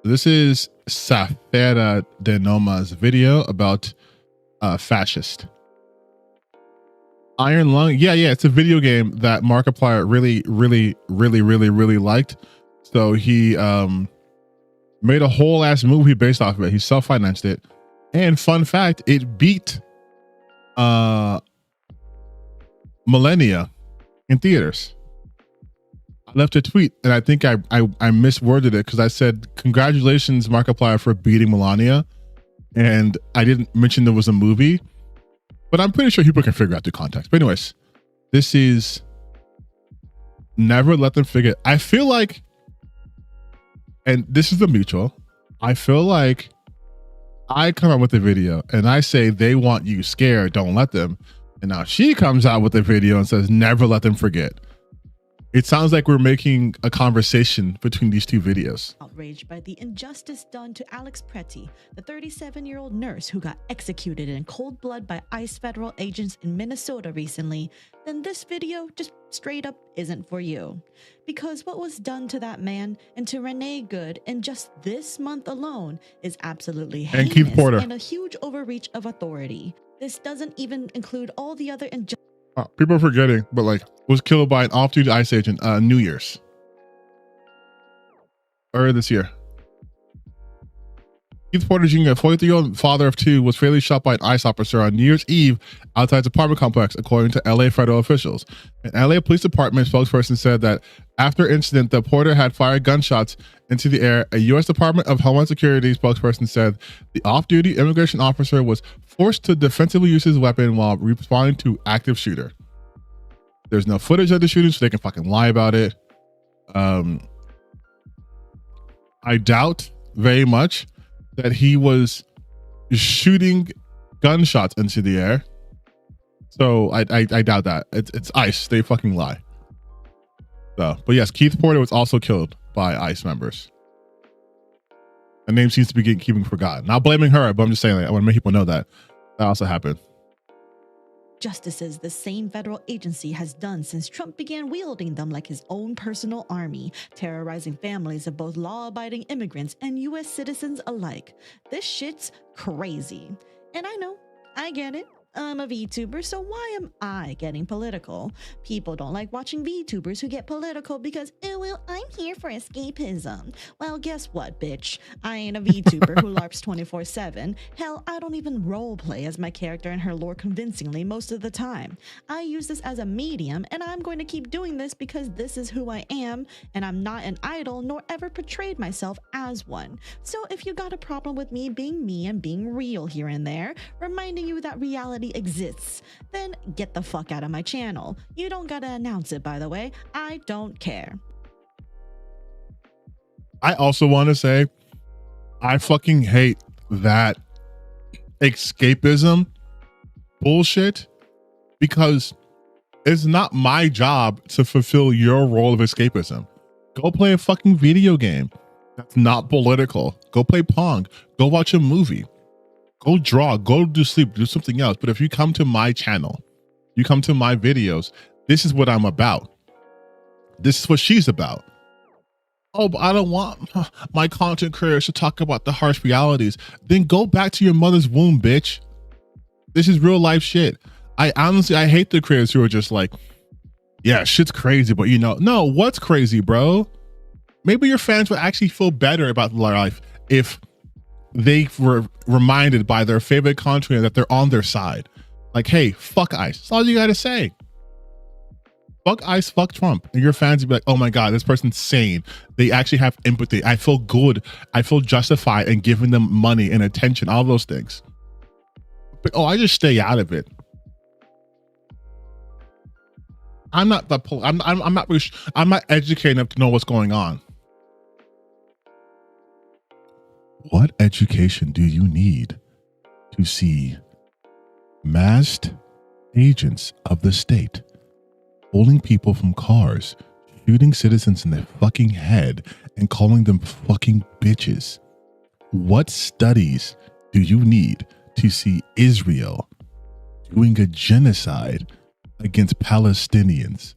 This is Safera de Noma's video about fascist. Iron Lung. Yeah, it's a video game that Markiplier really liked. So he made a whole ass movie based off of it. He self-financed it. And fun fact, it beat Millennia in theaters. I left a tweet and I think I misworded it because I said, congratulations, Markiplier, for beating Millennia. And I didn't mention there was a movie, but I'm pretty sure people can figure out the context. But anyways, this is Never Let Them Forget. I feel like, and this is the mutual, I feel like I come out with a video and I say they want you scared, don't let them. And now she comes out with a video and says, never let them forget. It sounds like we're making a conversation between these two videos. Outraged by the injustice done to Alex Pretty, the 37-year-old nurse who got executed in cold blood by ICE federal agents in Minnesota recently, then this video just straight up isn't for you. Because what was done to that man and to Renee Good in just this month alone is absolutely heinous and Keith Porter, and a huge overreach of authority. This doesn't even include all the other injustices. People are forgetting, but like, was killed by an off-duty ICE agent New Year's. Earlier this year. Keith Porter Jr., a 43-year-old father of two, was fatally shot by an ICE officer on New Year's Eve outside his apartment complex, according to LA federal officials. An LA Police Department spokesperson said that after incident, the Porter had fired gunshots into the air. A U.S. Department of Homeland Security spokesperson said the off-duty immigration officer was forced to defensively use his weapon while responding to active shooter. There's no footage of the shooting, so they can fucking lie about it. I doubt very much that he was shooting gunshots into the air. So I doubt that. It's ICE. They fucking lie. So, but yes, Keith Porter was also killed by ICE members. The name seems to be keeping forgotten. Not blaming her, but I'm just saying, like, I want to make people know that also happened. Justices the same federal agency has done since Trump began wielding them like his own personal army, terrorizing families of both law-abiding immigrants and U.S. citizens alike. This shit's crazy. And I know, I get it. I'm a VTuber, so why am I getting political? People don't like watching VTubers who get political because, oh, well, I'm here for escapism. Well, guess what, bitch? I ain't a VTuber who LARPs 24/7. Hell, I don't even roleplay as my character and her lore convincingly most of the time. I use this as a medium, and I'm going to keep doing this because this is who I am, and I'm not an idol nor ever portrayed myself as one. So if you got a problem with me being me and being real here and there, reminding you that reality exists, then get the fuck out of my channel. You don't gotta announce it, by the way. I don't care. I also want to say, I fucking hate that escapism bullshit, because it's not my job to fulfill your role of escapism. Go play a fucking video game that's not political. Go play Pong. Go watch a movie. Go draw, go do sleep, do something else. But if you come to my channel, you come to my videos, this is what I'm about. This is what she's about. Oh, but I don't want my content creators to talk about the harsh realities. Then go back to your mother's womb, bitch. This is real life shit. I hate the creators who are just like, yeah, shit's crazy, but you know, no, what's crazy, bro? Maybe your fans would actually feel better about life if they were reminded by their favorite content creator that they're on their side. Like, hey, fuck ICE. That's all you gotta say. Fuck ICE, fuck Trump. And your fans would be like, oh my God, this person's sane. They actually have empathy. I feel good. I feel justified in giving them money and attention, all those things. But, oh, I just stay out of it. I'm not educated enough to know what's going on. What education do you need to see masked agents of the state pulling people from cars, shooting citizens in the fucking head, and calling them fucking bitches? What studies do you need to see Israel doing a genocide against Palestinians?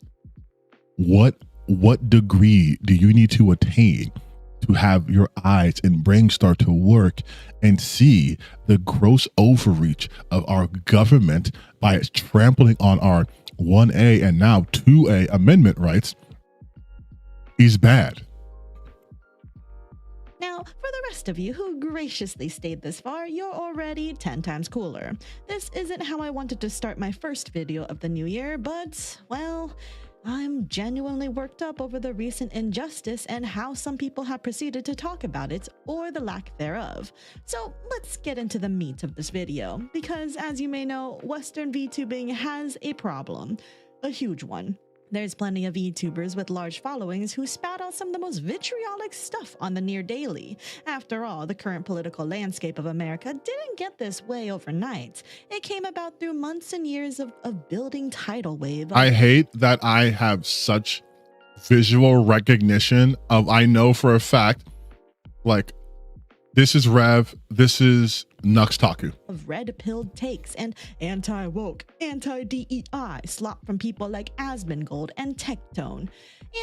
What degree do you need to attain to have your eyes and brain start to work and see the gross overreach of our government by trampling on our 1A and now 2A amendment rights is bad. Now, for the rest of you who graciously stayed this far, you're already 10 times cooler. This isn't how I wanted to start my first video of the new year, but, well, I'm genuinely worked up over the recent injustice and how some people have proceeded to talk about it, or the lack thereof. So let's get into the meat of this video, because as you may know, Western VTubing has a problem. A huge one. There's plenty of VTubers with large followings who spat out some of the most vitriolic stuff on the near daily. After all, the current political landscape of America didn't get this way overnight. It came about through months and years of building tidal wave. I hate that I have such visual recognition of, I know for a fact, like, this is Rev, this is Nux Taku. Of red-pilled takes and anti-woke, anti-DEI slop from people like Asmongold and Tectone.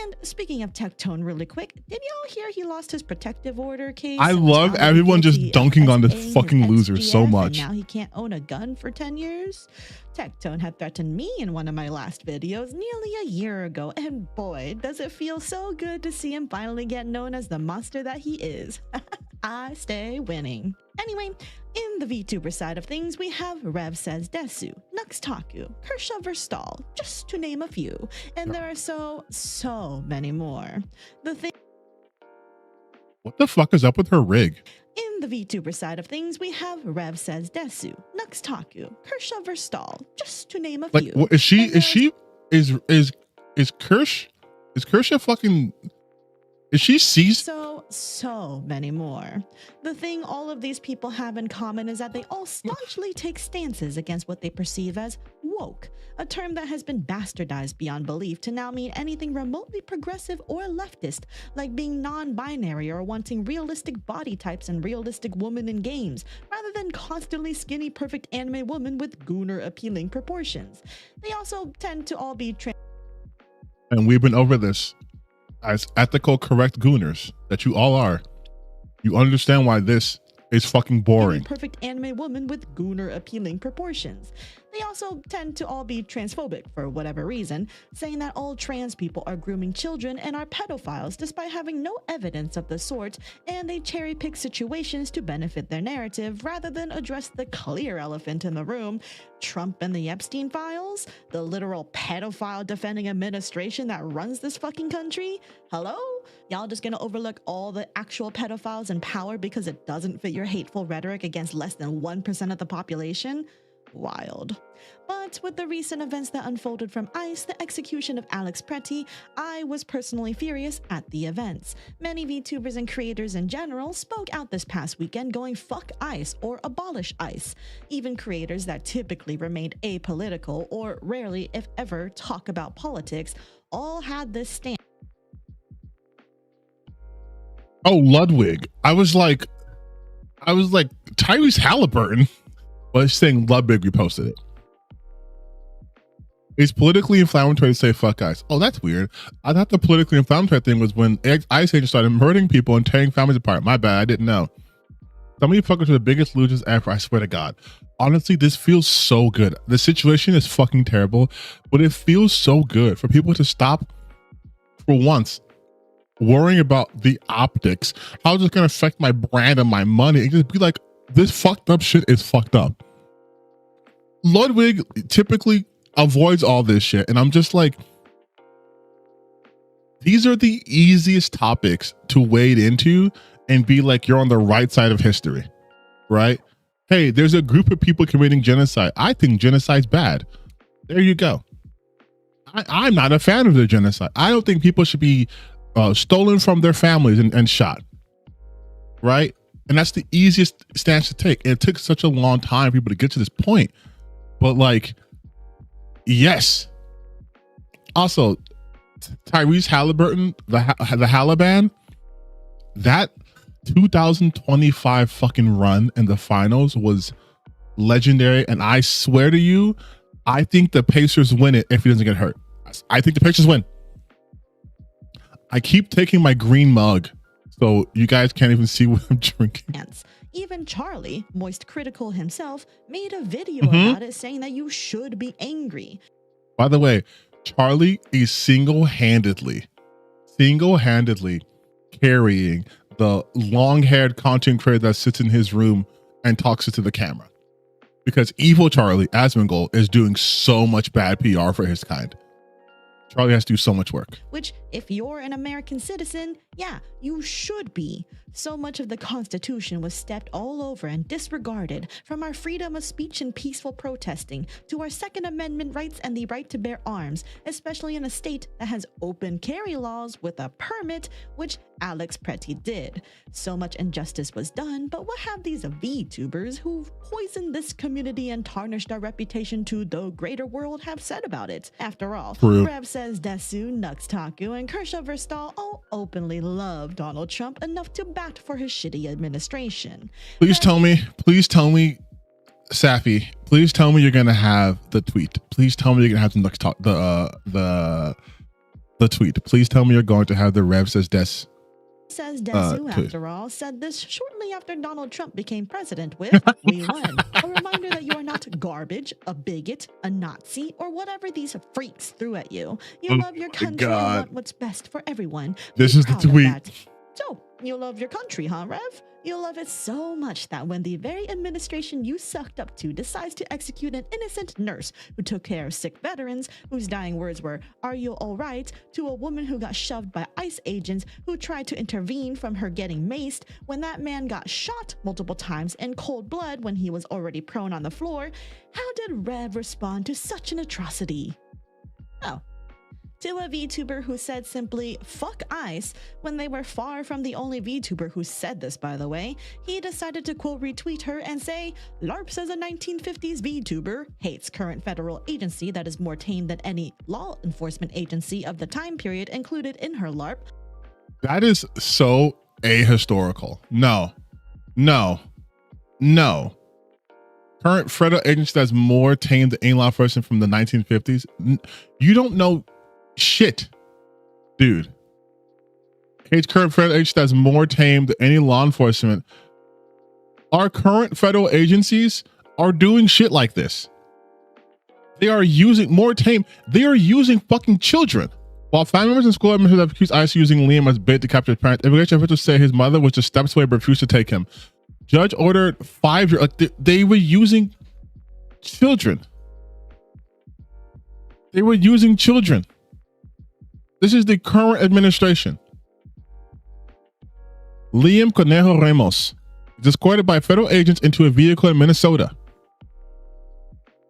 And speaking of Tectone really quick, did y'all hear he lost his protective order case? I love everyone just dunking on this fucking loser so much. And now he can't own a gun for 10 years? Tectone had threatened me in one of my last videos nearly a year ago, and boy, does it feel so good to see him finally get known as the monster that he is. I stay winning. Anyway, in the VTuber side of things, we have Rev Says Desu, Nux Taku, Kershaw Verstal, just to name a few, and there are so many more. What the fuck is up with her rig? In the VTuber side of things, we have Rev Says Desu, Nux Taku, Kershaw Verstal, just to name a few. Like, is Kershaw fucking, is she seized? So many more. The thing all of these people have in common is that they all staunchly take stances against what they perceive as woke, a term that has been bastardized beyond belief to now mean anything remotely progressive or leftist, like being non-binary or wanting realistic body types and realistic women in games, rather than constantly skinny perfect anime women with gooner appealing proportions. They also tend to all be and we've been over this. As ethical, correct gooners that you all are, you understand why this is fucking boring. Perfect anime woman with gooner appealing proportions. They also tend to all be transphobic for whatever reason, saying that all trans people are grooming children and are pedophiles despite having no evidence of the sort, and they cherry pick situations to benefit their narrative rather than address the clear elephant in the room: Trump and the Epstein files, the literal pedophile defending administration that runs this fucking country. Hello? Y'all just gonna overlook all the actual pedophiles in power because it doesn't fit your hateful rhetoric against less than 1% of the population? Wild. But with the recent events that unfolded from ICE, the execution of Alex Pretty, I was personally furious at the events. Many VTubers and creators in general spoke out this past weekend going fuck ICE or abolish ICE. Even creators that typically remained apolitical or rarely, if ever, talk about politics all had this stance. Oh, Ludwig. I was like Tyrese Halliburton. But it's saying Ludwig reposted it. It's politically inflammatory to say fuck ICE. Oh, that's weird. I thought the politically inflammatory thing was when ICE agents started murdering people and tearing families apart. My bad, I didn't know. Some of you fuckers are the biggest losers ever, I swear to God. Honestly, this feels so good. The situation is fucking terrible, but it feels so good for people to stop, for once, worrying about the optics. How is this going to affect my brand and my money? And just be like, this fucked up shit is fucked up. Ludwig typically avoids all this shit, and I'm just like, these are the easiest topics to wade into and be like, you're on the right side of history, right? Hey, there's a group of people committing genocide. I think genocide's bad. There you go. I'm not a fan of the genocide. I don't think people should be stolen from their families and shot, right? And that's the easiest stance to take. And it took such a long time for people to get to this point. But like, yes. Also, Tyrese Halliburton, the Halliban, that 2025 fucking run in the finals was legendary. And I swear to you, I think the Pacers win it if he doesn't get hurt. I think the Pacers win. I keep taking my green mug So you guys can't even see what I'm drinking. Even Charlie, moist critical himself, made a video about it saying that you should be angry. By the way, Charlie is single-handedly carrying the long-haired content creator that sits in his room and talks to the camera. Because evil Charlie Asmongold is doing so much bad PR for his kind. Charlie has to do so much work. Which, if you're an American citizen, yeah, you should be. So much of the Constitution was stepped all over and disregarded, from our freedom of speech and peaceful protesting to our Second Amendment rights and the right to bear arms, especially in a state that has open carry laws with a permit, which Alex Pretty did. So much injustice was done, but what have these VTubers who've poisoned this community and tarnished our reputation to the greater world have said about it? After all, Rev says Desu, Nux Taku, and Kershaw Verstal all openly love Donald Trump enough to bat for his shitty administration. Please tell me, Safi, please tell me you're gonna have the tweet. Please tell me you're gonna have the Nux talk, the tweet. Please tell me you're going to have the Rev says Desu, after all, said this shortly after Donald Trump became president with, "We won." A reminder that you are not garbage, a bigot, a Nazi, or whatever these freaks threw at you. You love your country and want what's best for everyone. This is the tweet. So, you love your country, huh, Rev? You love it so much that when the very administration you sucked up to decides to execute an innocent nurse who took care of sick veterans, whose dying words were, "Are you all right?" to a woman who got shoved by ICE agents who tried to intervene from her getting maced, when that man got shot multiple times in cold blood when he was already prone on the floor, how did Rev respond to such an atrocity? Oh. To a VTuber who said simply, "fuck ICE," when they were far from the only VTuber who said this, by the way, he decided to quote retweet her and say, "LARP says a 1950s VTuber hates current federal agency that is more tame than any law enforcement agency of the time period included in her LARP." That is so ahistorical. No. Current federal agency that's more tame than any law enforcement from the 1950s. You don't know shit, dude. Current federal agency that's more tame than any law enforcement. Our current federal agencies are doing shit like this. They are using more tame. They are using fucking children. While family members and school members have accused ICE using Liam as bait to capture his parents, immigration officials say his mother was just steps away but refused to take him. Judge ordered 5 years. Like they were using children. They were using children. This is the current administration. Liam Conejo Ramos is escorted by federal agents into a vehicle in Minnesota.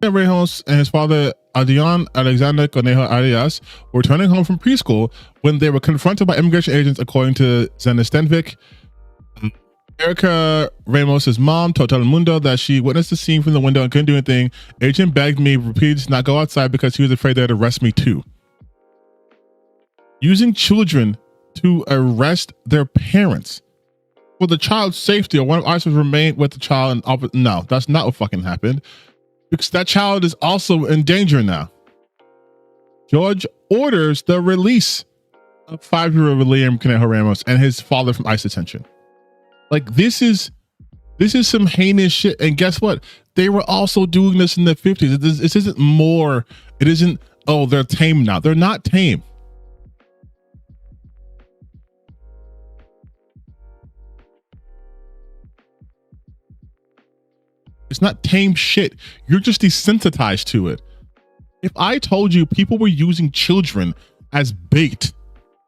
Ramos and his father, Adrian Alexander Conejo Arias, were returning home from preschool when they were confronted by immigration agents, according to Zena Stenvik. Erica Ramos's mom told Telemundo that she witnessed the scene from the window and couldn't do anything. Agent begged me repeatedly to not go outside because he was afraid they'd arrest me too. Using children to arrest their parents for the child's safety, or one of ICE would remain with the child. And no, that's not what fucking happened, because that child is also in danger now. George orders the release of 5-year-old Liam Conejo Ramos and his father from ICE detention. Like this is some heinous shit. And guess what? They were also doing this in the 50s. This isn't more. It isn't, oh, they're tame now. They're not tame. It's not tame shit. You're just desensitized to it. If I told you people were using children as bait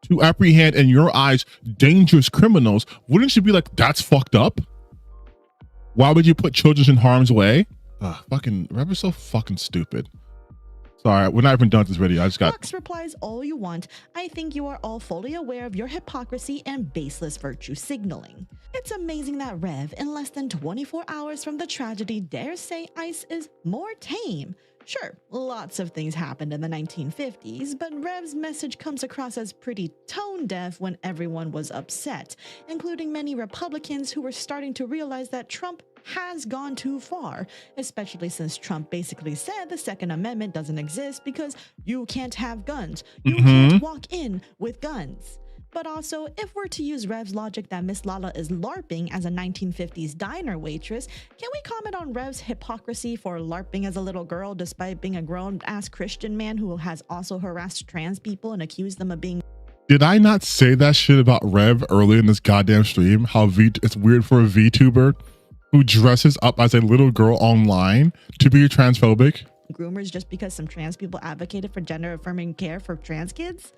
to apprehend, in your eyes, dangerous criminals, wouldn't you be like, that's fucked up? Why would you put children in harm's way? Fucking Rev is so fucking stupid. Sorry, we're not even done with this video. I just got... Fox replies all you want. I think you are all fully aware of your hypocrisy and baseless virtue signaling. It's amazing that Rev, in less than 24 hours from the tragedy, dares say ICE is more tame. Sure, lots of things happened in the 1950s, but Rev's message comes across as pretty tone-deaf when everyone was upset, including many Republicans who were starting to realize that Trump has gone too far, especially since Trump basically said the Second Amendment doesn't exist because you can't have guns. You can't walk in with guns. But also, if we're to use Rev's logic that Miss Lala is LARPing as a 1950s diner waitress, can we comment on Rev's hypocrisy for LARPing as a little girl despite being a grown-ass Christian man who has also harassed trans people and accused them of being... Did I not say that shit about Rev earlier in this goddamn stream? How it's weird for a VTuber who dresses up as a little girl online to be transphobic? Groomers just because some trans people advocated for gender affirming care for trans kids?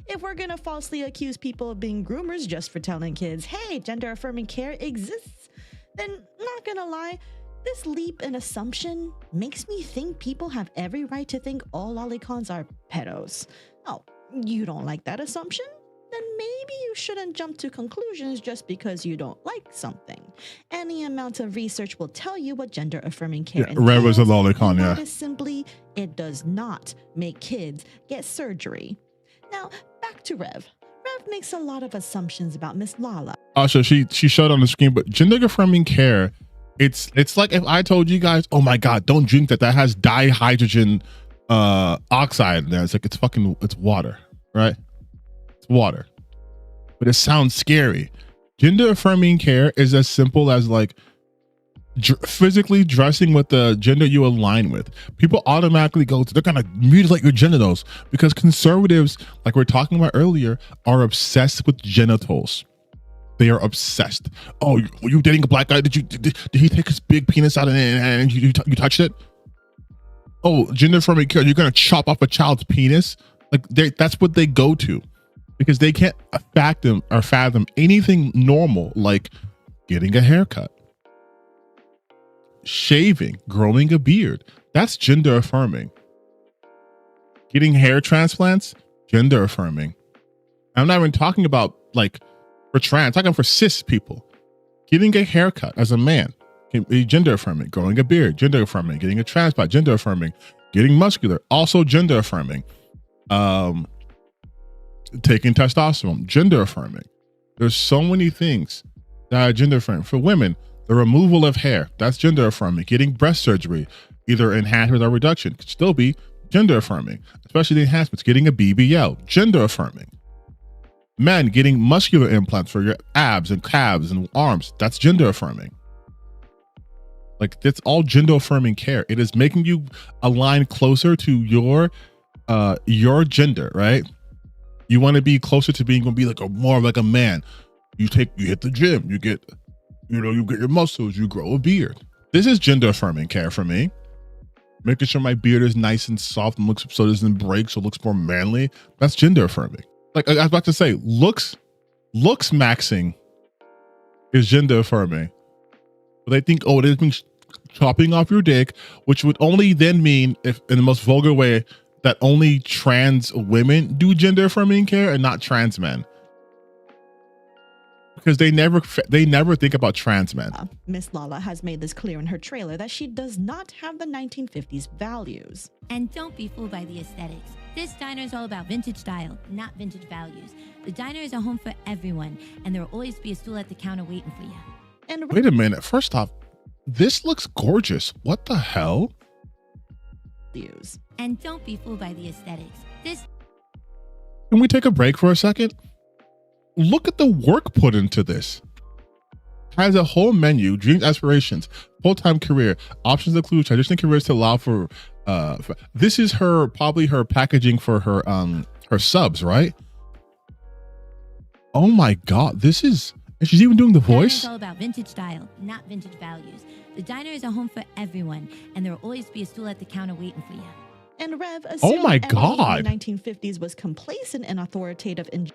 If we're gonna falsely accuse people of being groomers just for telling kids, hey, gender affirming care exists, then not gonna lie, this leap in assumption makes me think people have every right to think all lolicons are pedos. Oh, you don't like that assumption? Then maybe you shouldn't jump to conclusions just because you don't like something. Any amount of research will tell you what gender affirming care entails. Rev is a lolicon, yeah. That is simply, it does not make kids get surgery. Now, back to Rev. Rev makes a lot of assumptions about Miss Lala. Also, she showed on the screen, but gender affirming care, it's like if I told you guys, oh my God, don't drink that has dihydrogen oxide in there. It's like, it's water, right? It's water, but it sounds scary. Gender affirming care is as simple as like physically dressing with the gender you align with. People automatically they're gonna mutilate your genitals because conservatives, like we are talking about earlier, are obsessed with genitals. They are obsessed. Oh, were you dating a black guy? Did he take his big penis out and you touched it? Oh, gender affirming care, you're gonna chop off a child's penis? Like that's what they go to, because they can't fathom anything normal like getting a haircut, shaving, growing a beard. That's gender affirming. Getting hair transplants, gender affirming. I'm not even talking about like for trans, I'm talking for cis people. Getting a haircut as a man can be gender affirming. Growing a beard, gender affirming. Getting a transplant, gender affirming. Getting muscular, also gender affirming. Taking testosterone, gender affirming. There's so many things that are gender affirming. For women, the removal of hair, that's gender affirming. Getting breast surgery, either enhancement or reduction, could still be gender affirming, especially the enhancements. Getting a BBL, gender affirming. Men getting muscular implants for your abs and calves and arms, that's gender affirming. Like, that's all gender affirming care. It is making you align closer to your gender, right? You want to be closer to being like more like a man. You hit the gym, you get your muscles, you grow a beard. This is gender affirming care for me. Making sure my beard is nice and soft and looks so it doesn't break, so it looks more manly. That's gender affirming. Like I was about to say, looks maxing is gender affirming. But they think, it means chopping off your dick, which would only then mean, if in the most vulgar way, that only trans women do gender affirming care and not trans men. Because they never think about trans men. Miss Lala has made this clear in her trailer that she does not have the 1950s values. And don't be fooled by the aesthetics. This diner is all about vintage style, not vintage values. The diner is a home for everyone, and there will always be a stool at the counter waiting for you. And wait a minute. First off, this looks gorgeous. What the hell? And don't be fooled by the aesthetics. Can we take a break for a second? Look at the work put into this. Has a whole menu, dreams, aspirations, full-time career. Options include transitioning careers to allow for this is probably her packaging for her subs, right? Oh my God, this is, and she's even doing the voice. It's all about vintage style, not vintage values. The diner is a home for everyone, and there will always be a stool at the counter waiting for you. And Rev assumed oh my God, in the 1950s was complacent and authoritative in...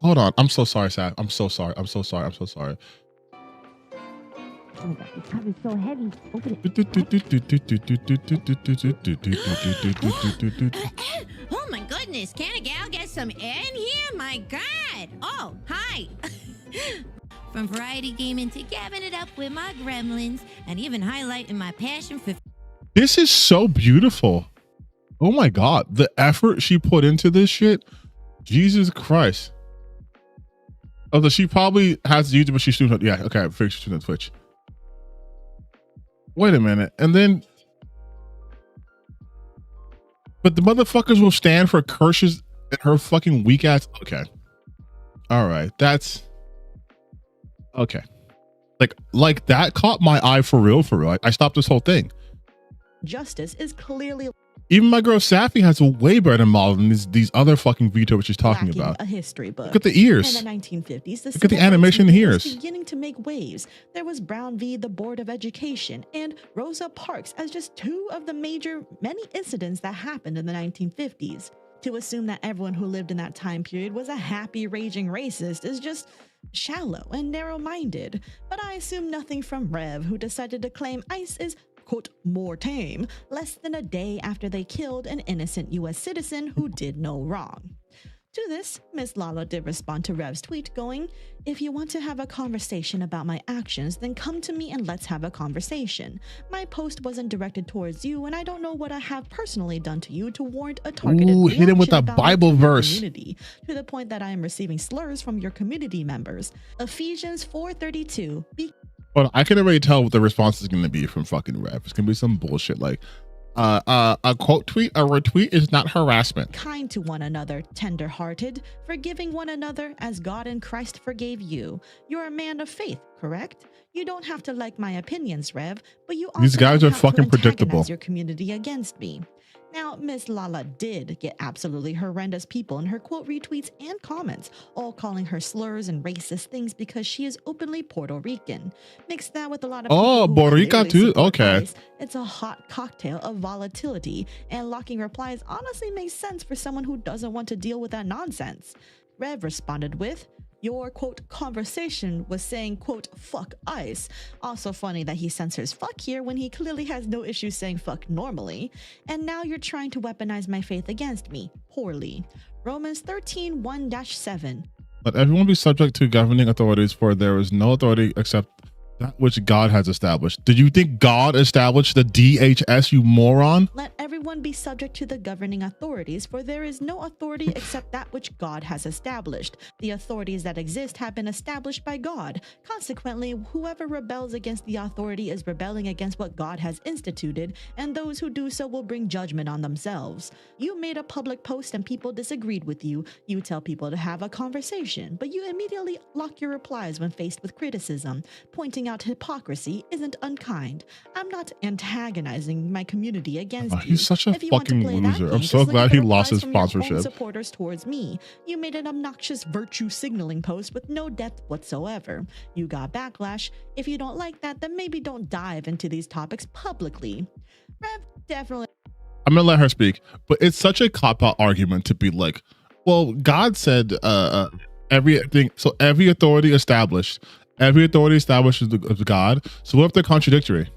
Hold on, I'm so sorry, Sam. I'm so sorry. I'm so sorry. Oh my God, this tub is so heavy. Open it. Oh my goodness, can a gal get some air in here? My God. Oh, hi. From variety gaming to gabbing it up with my gremlins and even highlighting my passion for... This is so beautiful. Oh my God, the effort she put into this shit. Jesus Christ. Although she probably has YouTube, but she's doing, yeah, okay, I figured she's doing Twitch. Wait a minute, and then, but the motherfuckers will stand for curses and her fucking weak ass. Okay, All right, that's okay. Like that caught my eye for real. I stopped this whole thing. Justice is clearly Even my girl Safi has a way better model than these other fucking VTubers she's talking lacking about. a history book. Look at the ears. In the 1950s, the Look at the civil animation rights in movement was ears. beginning to make waves. There was Brown v. the Board of Education and Rosa Parks as just two of the many incidents that happened in the 1950s. To assume that everyone who lived in that time period was a happy, raging racist is just shallow and narrow-minded. But I assume nothing from Rev, who decided to claim ICE is quote, more tame, less than a day after they killed an innocent US citizen who did no wrong. To this, Ms. Lala did respond to Rev's tweet going, "If you want to have a conversation about my actions, then come to me and let's have a conversation. My post wasn't directed towards you, and I don't know what I have personally done to you to warrant a targeted hit him with reaction a about Bible your verse. community, to the point that I am receiving slurs from your community members." Ephesians 4:32. But I can already tell what the response is going to be from fucking Rev. It's going to be some bullshit like, a quote tweet, a retweet is not harassment. Kind to one another, tender-hearted, forgiving one another as God in Christ forgave you. You're a man of faith, correct? You don't have to like my opinions, Rev, but you also These guys don't are have to fucking predictable. antagonize your community against me. Now, Miss Lala did get absolutely horrendous people in her quote retweets and comments, all calling her slurs and racist things because she is openly Puerto Rican. Mix that with a lot of people who Puerto Rico clearly too? support Okay. ICE, it's a hot cocktail of volatility, and locking replies honestly makes sense for someone who doesn't want to deal with that nonsense. Rev responded with, "Your quote conversation was saying quote fuck ICE." Also funny that he censors fuck here when he clearly has no issue saying fuck normally. "And now you're trying to weaponize my faith against me. Poorly." Romans 13:1-7. Let everyone be subject to governing authorities, for there is no authority except that which God has established. Did you think God established the DHS, you moron? Let everyone be subject to the governing authorities, for there is no authority except that which God has established. The authorities that exist have been established by God. Consequently, whoever rebels against the authority is rebelling against what God has instituted, and those who do so will bring judgment on themselves. You made a public post and people disagreed with you. You tell people to have a conversation, but you immediately lock your replies when faced with criticism. Pointing out hypocrisy isn't unkind. I'm not antagonizing my community against you. He's such a If you want to fucking play that loser. game, I'm just so look at glad the he lost replies his from your own sponsorship. supporters towards me. You made an obnoxious virtue signaling post with no depth whatsoever. You got backlash. If you don't like that, then maybe don't dive into these topics publicly. Rev definitely. I'm gonna let her speak, but it's such a cop-out argument to be like, well, God said everything, so every authority established is of God. So what if they're contradictory?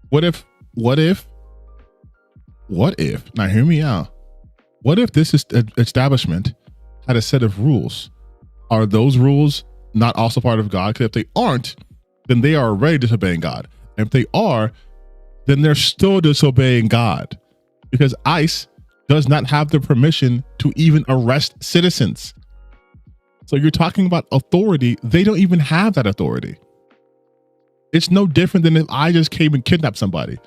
What if, now hear me out. What if this establishment had a set of rules? Are those rules not also part of God? Because if they aren't, then they are already disobeying God. And if they are, then they're still disobeying God, because ICE does not have the permission to even arrest citizens. So you're talking about authority. They don't even have that authority. It's no different than if I just came and kidnapped somebody.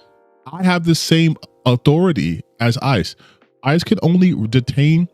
I have the same authority as ICE. ICE can only detain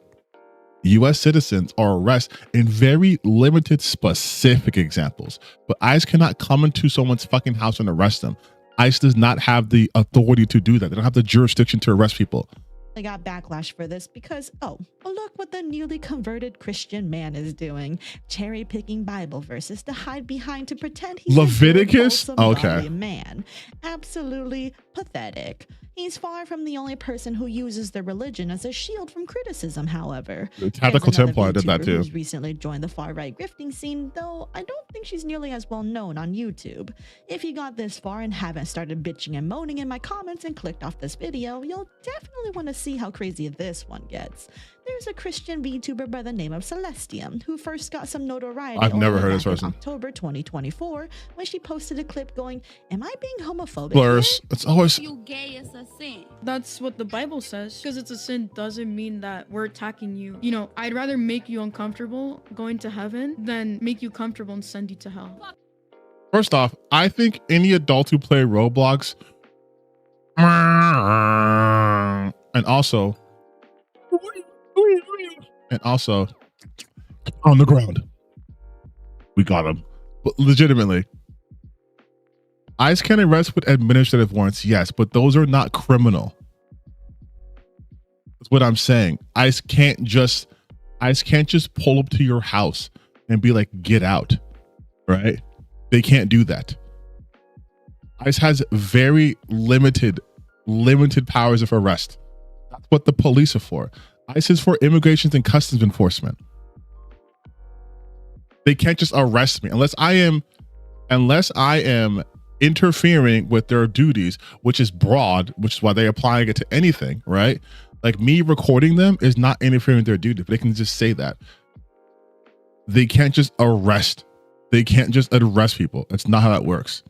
US citizens or arrest in very limited specific examples, but ICE cannot come into someone's fucking house and arrest them. ICE does not have the authority to do that. They don't have the jurisdiction to arrest people. I got backlash for this because, oh, well, look what the newly converted Christian man is doing. Cherry picking Bible verses to hide behind to pretend he's Leviticus? a good, wholesome, Okay. godly man. Absolutely pathetic. He's far from the only person who uses their religion as a shield from criticism, however. The Tactical There's another Templar did that VTuber too. who's recently joined the far-right grifting scene, though I don't think she's nearly as well known on YouTube. If you got this far and haven't started bitching and moaning in my comments and clicked off this video, you'll definitely want to see how crazy this one gets. There's a Christian VTuber by the name of Celestium who first got some notoriety. I've never only heard of this back in person. October 2024, when she posted a clip going, "Am I being homophobic?" Blurs. It's always You gay is a sin. That's what the Bible says. Because it's a sin doesn't mean that we're attacking you. You know, I'd rather make you uncomfortable going to heaven than make you comfortable and send you to hell. First off, I think any adult who play Roblox, and also, on the ground. We got him. But legitimately, ICE can arrest with administrative warrants, yes, but those are not criminal. That's what I'm saying. ICE can't just pull up to your house and be like, get out, right? They can't do that. ICE has very limited powers of arrest. That's what the police are for. ICE is for immigration and customs enforcement. They can't just arrest me unless I am interfering with their duties, which is broad, which is why they're applying it to anything, right? Like me recording them is not interfering with their duty, but they can just say that. They can't just arrest. They can't just arrest people. That's not how that works.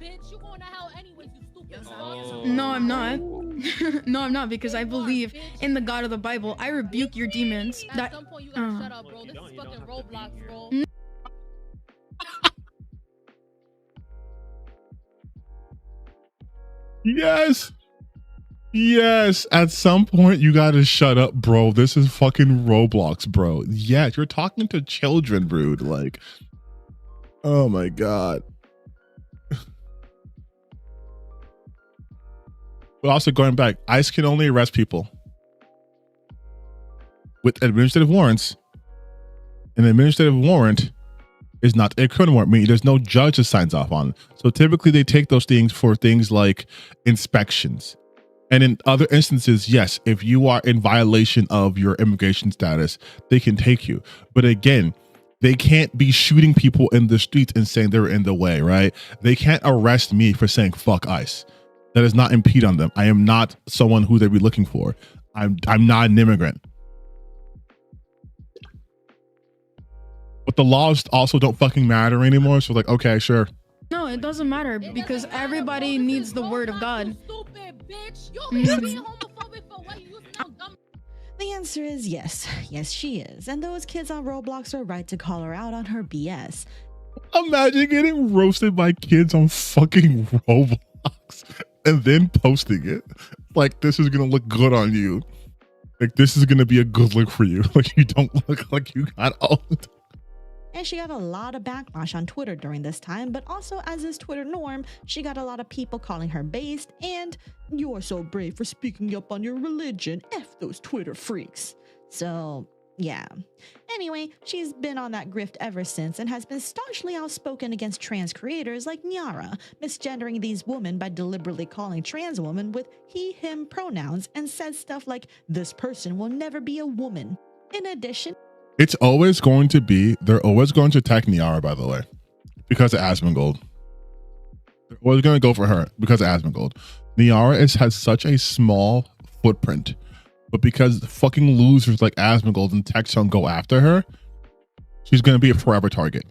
Bitch, you going to hell anyways, you stupid. No, I'm not. No, I'm not, because I believe in the God of the Bible. I rebuke your demons. At some point, you gotta shut up, bro. This is fucking Roblox, bro. Yes. At some point, you gotta shut up, bro. This is fucking Roblox, bro. Yeah, you're talking to children, Brood. Like, oh my God. But also going back, ICE can only arrest people with administrative warrants. An administrative warrant is not a criminal warrant, meaning there's no judge that signs off on it. So typically they take those things for things like inspections. And in other instances, yes, if you are in violation of your immigration status, they can take you. But again, they can't be shooting people in the streets and saying they're in the way, right? They can't arrest me for saying fuck ICE. That does not impede on them. I am not someone who they'd be looking for. I'm not an immigrant. But the laws also don't fucking matter anymore. So like, okay, sure. No, it doesn't matter because everybody needs the word of God. The answer is yes. Yes, she is. And those kids on Roblox are right to call her out on her BS. Imagine getting roasted by kids on fucking Roblox and then posting it. Like, this is gonna look good on you. Like, this is gonna be a good look for you. Like, you don't look like you got owned. And she got a lot of backlash on Twitter during this time, but also as is Twitter norm, she got a lot of people calling her based and "you are so brave for speaking up on your religion, F those Twitter freaks." So yeah. Anyway, she's been on that grift ever since and has been staunchly outspoken against trans creators like Nyara, misgendering these women by deliberately calling trans women with he, him pronouns and said stuff like, "this person will never be a woman." In addition, it's always going to be, they're always going to attack Nyara, by the way, because of Asmongold. They're always going to go for her because of Asmongold. Nyara has such a small footprint, but because fucking losers like Asmongold and Texon go after her, she's going to be a forever target.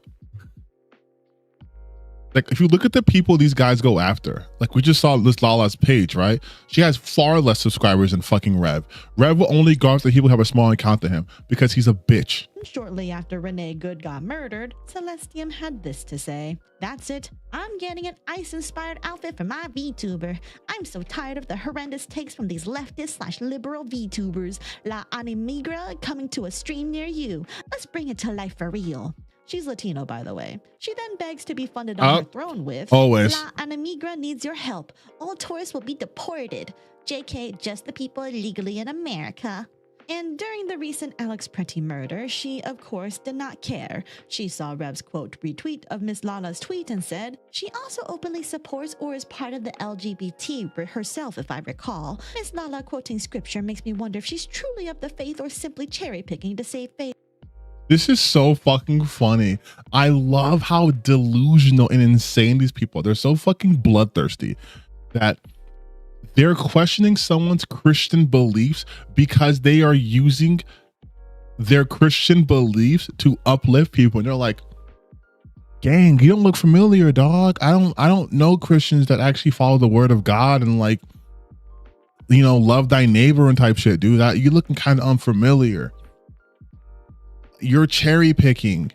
Like, if you look at the people these guys go after, like we just saw Liz Lala's page, right? She has far less subscribers than fucking Rev. Rev will only go after people who have a small account to him because he's a bitch. Shortly after Renee Good got murdered, Celestium had this to say: "That's it. I'm getting an ICE-inspired outfit for my VTuber. I'm so tired of the horrendous takes from these leftist/liberal VTubers. La Animigra coming to a stream near you. Let's bring it to life for real." She's Latino, by the way. She then begs to be funded on her throne with, always. "La Animigra needs your help. All tourists will be deported. JK, just the people illegally in America." And during the recent Alex Pretty murder, she, of course, did not care. She saw Rev's quote retweet of Miss Lala's tweet and said, "She also openly supports or is part of the LGBT herself, if I recall. Miss Lala quoting scripture makes me wonder if she's truly of the faith or simply cherry-picking to save face." This is so fucking funny. I love how delusional and insane these people are. They're so fucking bloodthirsty that they're questioning someone's Christian beliefs because they are using their Christian beliefs to uplift people. And they're like, gang, you don't look familiar, dog. I don't know Christians that actually follow the word of God and like love thy neighbor and type shit, dude. That you're looking kind of unfamiliar. You're cherry picking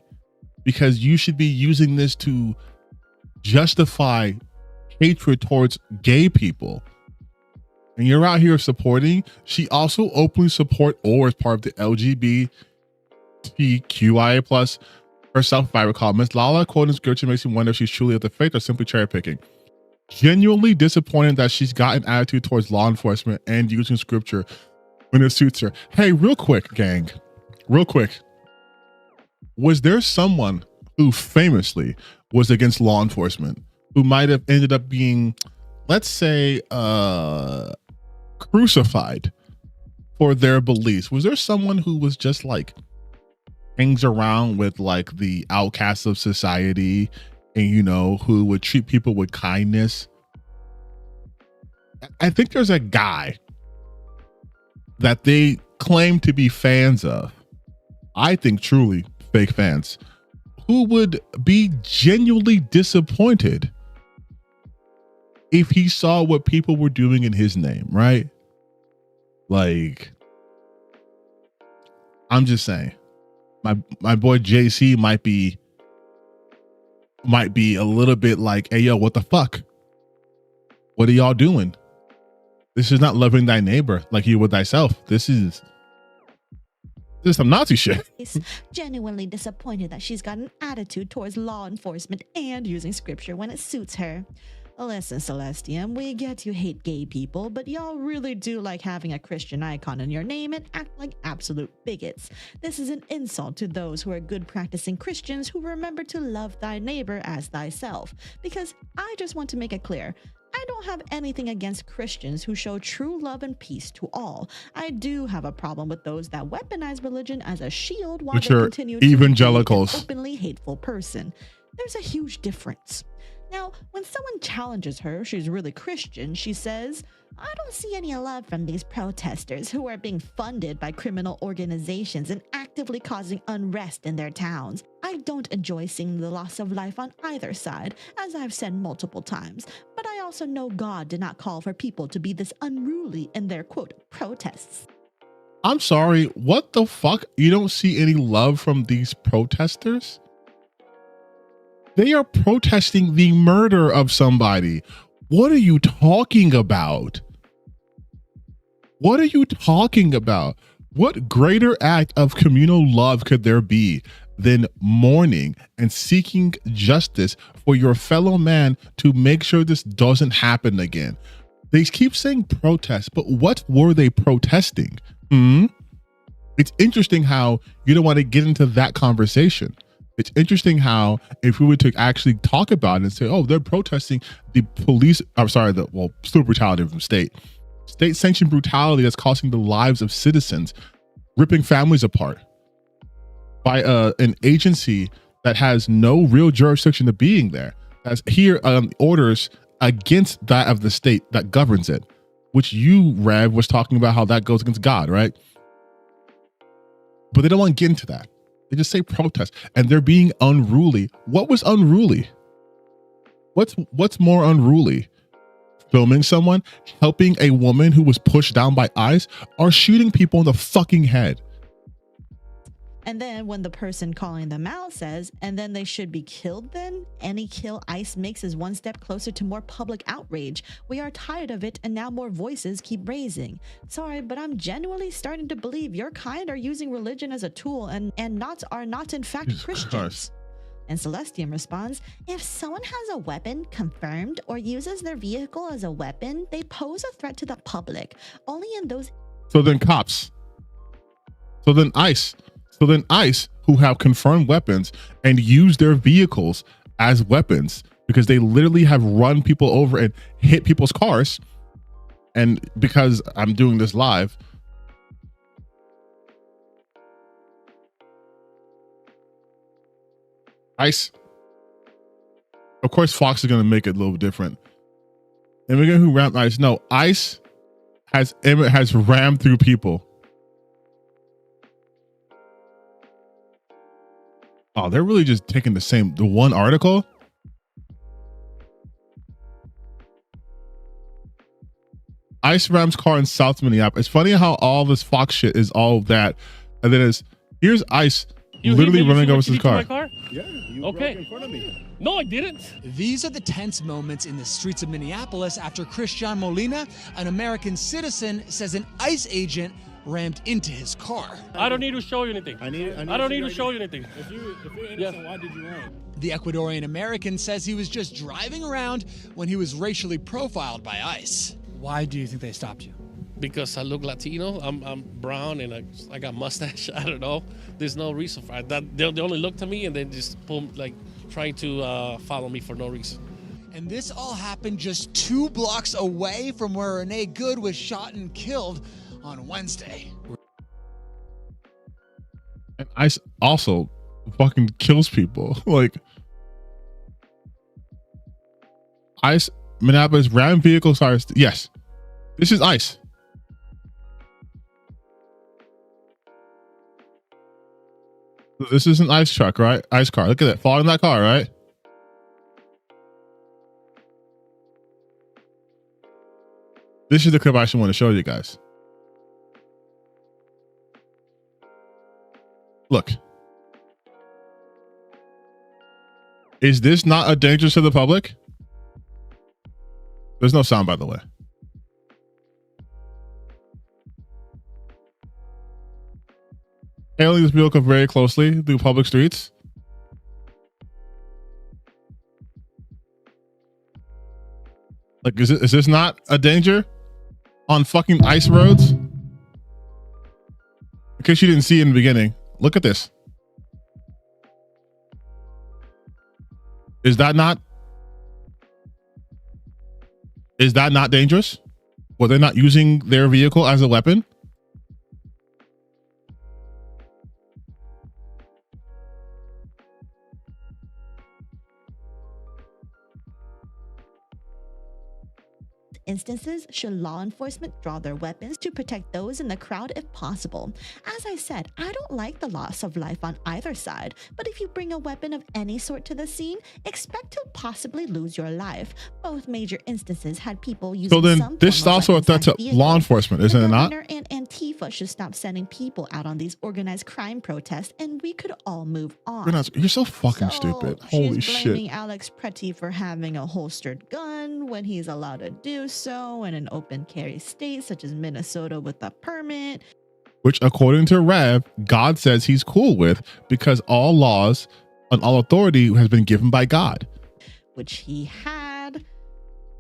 because you should be using this to justify hatred towards gay people. And you're out here supporting. She also openly support or as part of the LGBTQIA plus herself, if I recall. Miss Lala quoting scripture makes you wonder if she's truly of the faith or simply cherry picking. Genuinely disappointed that she's got an attitude towards law enforcement and using scripture when it suits her. Hey, real quick, gang. Real quick. Was there someone who famously was against law enforcement who might have ended up being, let's say, crucified for their beliefs? Was there someone who was just like hangs around with like the outcasts of society and who would treat people with kindness? I think there's a guy that they claim to be fans of, I think truly fake fans, who would be genuinely disappointed if he saw what people were doing in his name, right? Like, I'm just saying, my boy JC might be a little bit like, hey, yo, what the fuck? What are y'all doing? This is not loving thy neighbor like you would thyself. This is some Nazi shit. Genuinely disappointed that she's got an attitude towards law enforcement and using scripture when it suits her. Listen, Celestium, we get you hate gay people, but y'all really do like having a Christian icon in your name and act like absolute bigots. This is an insult to those who are good practicing Christians who remember to love thy neighbor as thyself. Because I just want to make it clear, I don't have anything against Christians who show true love and peace to all. I do have a problem with those that weaponize religion as a shield while Which they are continue to evangelicals. be an openly hateful person. There's a huge difference. Now, when someone challenges her, she's really Christian, she says, I don't see any love from these protesters who are being funded by criminal organizations and actively causing unrest in their towns. I don't enjoy seeing the loss of life on either side, as I've said multiple times, but I also know God did not call for people to be this unruly in their, quote, protests. I'm sorry, what the fuck? You don't see any love from these protesters? They are protesting the murder of somebody. What are you talking about? What are you talking about? What greater act of communal love could there be than mourning and seeking justice for your fellow man to make sure this doesn't happen again? They keep saying protest, but what were they protesting? It's interesting how you don't want to get into that conversation. It's interesting how if we were to actually talk about it and say, oh, they're protesting the police, still brutality from state-sanctioned brutality that's costing the lives of citizens, ripping families apart by an agency that has no real jurisdiction to being there, as here orders against that of the state that governs it, which you, Rev, was talking about how that goes against God, right? But they don't want to get into that. They just say protest, and they're being unruly. What was unruly? What's more unruly? Filming someone, helping a woman who was pushed down by ICE, or shooting people in the fucking head? And then when the person calling them out says, and then they should be killed then? Any kill ICE makes is one step closer to more public outrage. We are tired of it and now more voices keep raising. Sorry, but I'm genuinely starting to believe your kind are using religion as a tool and are not in fact Jesus Christians. Christ. And Celestium responds, if someone has a weapon confirmed or uses their vehicle as a weapon, they pose a threat to the public. Only in those... So then cops. So then ICE, who have confirmed weapons and use their vehicles as weapons because they literally have run people over and hit people's cars. And because I'm doing this live, ICE, of course, Fox is going to make it a little different. Immigrant who rammed ICE. No, ICE has rammed through people. Oh, they're really just taking the one article. ICE rams car in South Minneapolis. It's funny how all this Fox shit is all that, and then here's ICE literally running over his car. Yeah, you broke in front of me. No, I didn't. These are the tense moments in the streets of Minneapolis after Christian Molina, an American citizen, says an ICE agent rammed into his car. I don't need to show you anything. I don't need to show you anything. If you're innocent, why did you run? The Ecuadorian American says he was just driving around when he was racially profiled by ICE. Why do you think they stopped you? Because I look Latino. I'm brown and I got mustache. I don't know. There's no reason for it. They only looked at me and they just pull, like, trying to follow me for no reason. And this all happened just 2 blocks away from where Renee Good was shot and killed on Wednesday. And ICE also fucking kills people. Like, ICE, Minneapolis, ram vehicle starts. Yes, this is ICE. This is an ICE truck, right? ICE car. Look at that. Following that car, right? This is the clip I actually want to show you guys. Look. Is this not a danger to the public? There's no sound, by the way. Hailing this vehicle very closely through public streets. Like, is this not a danger on fucking ICE roads? In case you didn't see it in the beginning, look at this. Is that not dangerous? Well, they're not using their vehicle as a weapon. Instances, should law enforcement draw their weapons to protect those in the crowd if possible? As I said, I don't like the loss of life on either side, but if you bring a weapon of any sort to the scene, expect to possibly lose your life. Both major instances had people using so then some this is form of also a threat to weapons-on law vehicles. enforcement, isn't it not? The governor and Antifa should stop sending people out on these organized crime protests, and we could all move on. You're so fucking stupid. Holy she's blaming shit. Alex Pretty for having a holstered gun when he's allowed to do so in an open carry state such as Minnesota with a permit. Which, according to Rev, God says he's cool with because all laws and all authority has been given by God. Which he had.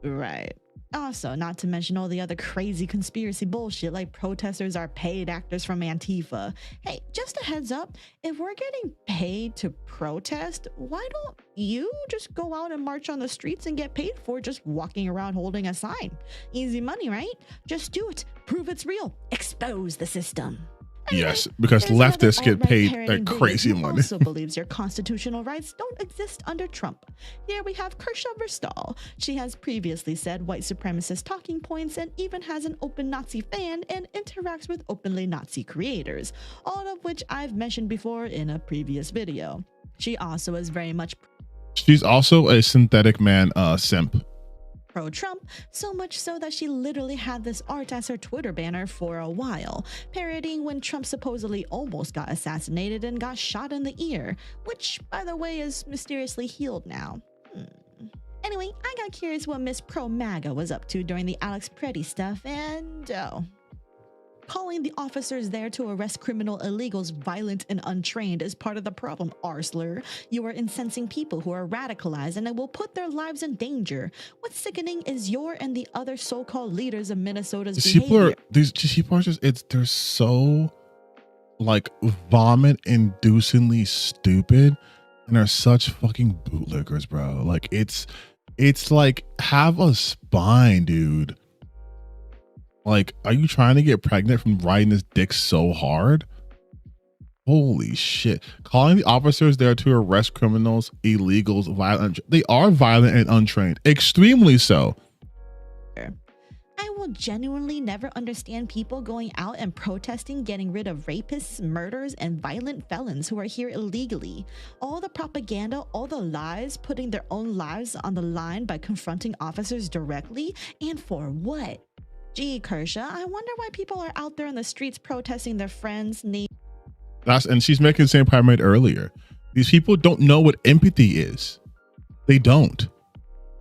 Right. Also, not to mention all the other crazy conspiracy bullshit like protesters are paid actors from Antifa. Hey, just a heads up, if we're getting paid to protest, why don't you just go out and march on the streets and get paid for just walking around holding a sign? Easy money, right? Just do it. Prove it's real. Expose the system. Yes, because there's another leftists get alt-right paid parroting a crazy bigot who money. also believes your constitutional rights don't exist under Trump. Here we have Kershaw Verstahl. She has previously said white supremacist talking points and even has an open Nazi fan and interacts with openly Nazi creators, all of which I've mentioned before in a previous video. She also is very much She's also a synthetic man simp. pro-Trump, so much so that she literally had this art as her Twitter banner for a while, parodying when Trump supposedly almost got assassinated and got shot in the ear, which, by the way, is mysteriously healed now. Anyway, I got curious what Miss Pro MAGA was up to during the Alex Pretty stuff, and calling the officers there to arrest criminal illegals violent and untrained is part of the problem, Arsler. You are incensing people who are radicalized and it will put their lives in danger. What's sickening is your and the other so-called leaders of Minnesota's behavior. These people are just, they're so like vomit-inducingly stupid and are such fucking bootlickers, bro. Like it's like, have a spine, dude. Like, are you trying to get pregnant from riding this dick so hard? Holy shit. Calling the officers there to arrest criminals, illegals, violent. They are violent and untrained. Extremely so. I will genuinely never understand people going out and protesting getting rid of rapists, murderers, and violent felons who are here illegally. All the propaganda, all the lies, putting their own lives on the line by confronting officers directly, and for what? Gee, Kershaw, I wonder why people are out there in the streets protesting their friends' neighbors. And she's making the same point I made earlier. These people don't know what empathy is. They don't.